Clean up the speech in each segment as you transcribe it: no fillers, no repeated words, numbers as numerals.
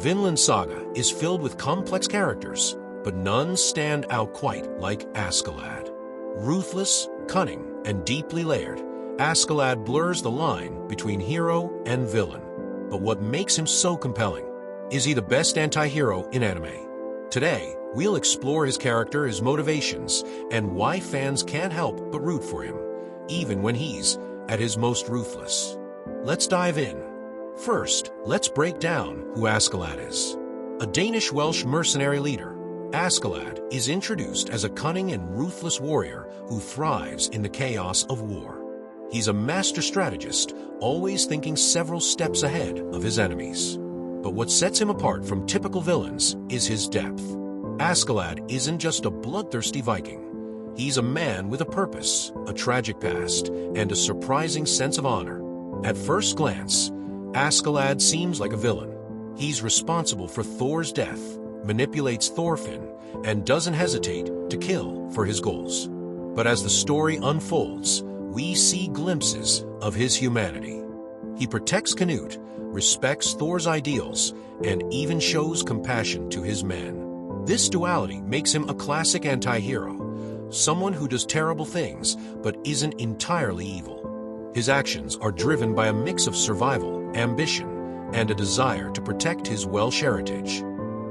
Vinland Saga is filled with complex characters, but none stand out quite like Askeladd. Ruthless, cunning, and deeply layered, Askeladd blurs the line between hero and villain. But what makes him so compelling? Is he the best anti-hero in anime? Today, we'll explore his character, his motivations, and why fans can't help but root for him, even when he's at his most ruthless. Let's dive in. First, let's break down who Askeladd is. A Danish-Welsh mercenary leader, Askeladd is introduced as a cunning and ruthless warrior who thrives in the chaos of war. He's a master strategist, always thinking several steps ahead of his enemies. But what sets him apart from typical villains is his depth. Askeladd isn't just a bloodthirsty Viking. He's a man with a purpose, a tragic past, and a surprising sense of honor. At first glance, Askeladd seems like a villain. He's responsible for Thor's death, manipulates Thorfinn, and doesn't hesitate to kill for his goals. But as the story unfolds, we see glimpses of his humanity. He protects Canute, respects Thor's ideals, and even shows compassion to his men. This duality makes him a classic anti-hero, someone who does terrible things but isn't entirely evil. His actions are driven by a mix of survival, ambition, and a desire to protect his Welsh heritage.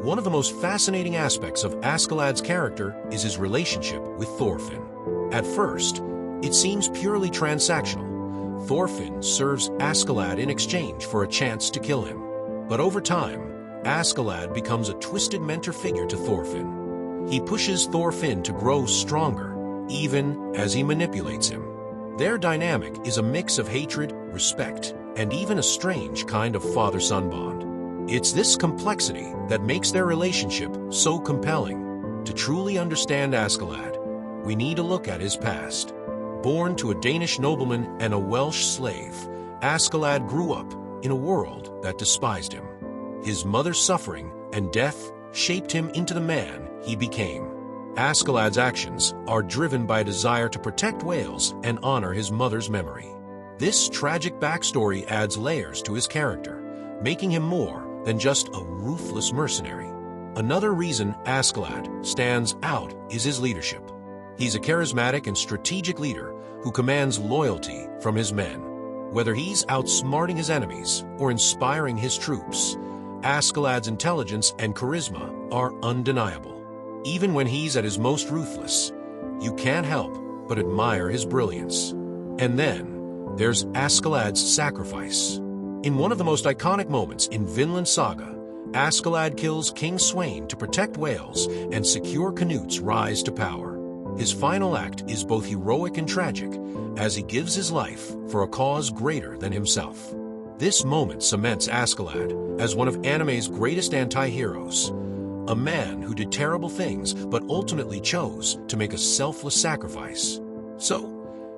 One of the most fascinating aspects of Askeladd's character is his relationship with Thorfinn. At first, it seems purely transactional. Thorfinn serves Askeladd in exchange for a chance to kill him. But over time, Askeladd becomes a twisted mentor figure to Thorfinn. He pushes Thorfinn to grow stronger, even as he manipulates him. Their dynamic is a mix of hatred, respect, and even a strange kind of father-son bond. It's this complexity that makes their relationship so compelling. To truly understand Askeladd, we need to look at his past. Born to a Danish nobleman and a Welsh slave, Askeladd grew up in a world that despised him. His mother's suffering and death shaped him into the man he became. Askeladd's actions are driven by a desire to protect Wales and honor his mother's memory. This tragic backstory adds layers to his character, making him more than just a ruthless mercenary. Another reason Askeladd stands out is his leadership. He's a charismatic and strategic leader who commands loyalty from his men. Whether he's outsmarting his enemies or inspiring his troops, Askeladd's intelligence and charisma are undeniable. Even when he's at his most ruthless, you can't help but admire his brilliance. And then, there's Askeladd's sacrifice. In one of the most iconic moments in Vinland Saga, Askeladd kills King Sweyn to protect Wales and secure Canute's rise to power. His final act is both heroic and tragic, as he gives his life for a cause greater than himself. This moment cements Askeladd as one of anime's greatest anti-heroes. A man who did terrible things but ultimately chose to make a selfless sacrifice. So,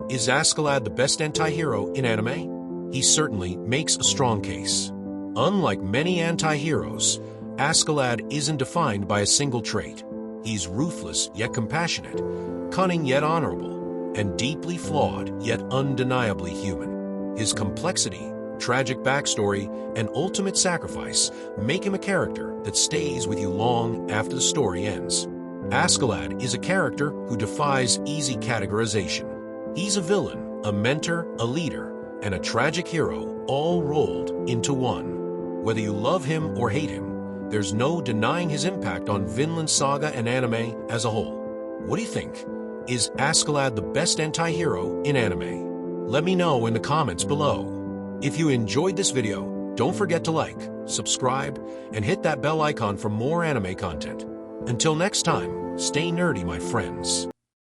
is Askeladd the best anti-hero in anime? He certainly makes a strong case. Unlike many anti-heroes, Askeladd isn't defined by a single trait. He's ruthless yet compassionate, cunning yet honorable, and deeply flawed yet undeniably human. His complexity, tragic backstory, and ultimate sacrifice make him a character that stays with you long after the story ends. Askeladd is a character who defies easy categorization. He's a villain, a mentor, a leader, and a tragic hero all rolled into one. Whether you love him or hate him, there's no denying his impact on Vinland Saga and anime as a whole. What do you think? Is Askeladd the best anti-hero in anime? Let me know in the comments below. If you enjoyed this video, don't forget to like, subscribe, and hit that bell icon for more anime content. Until next time, stay nerdy, my friends.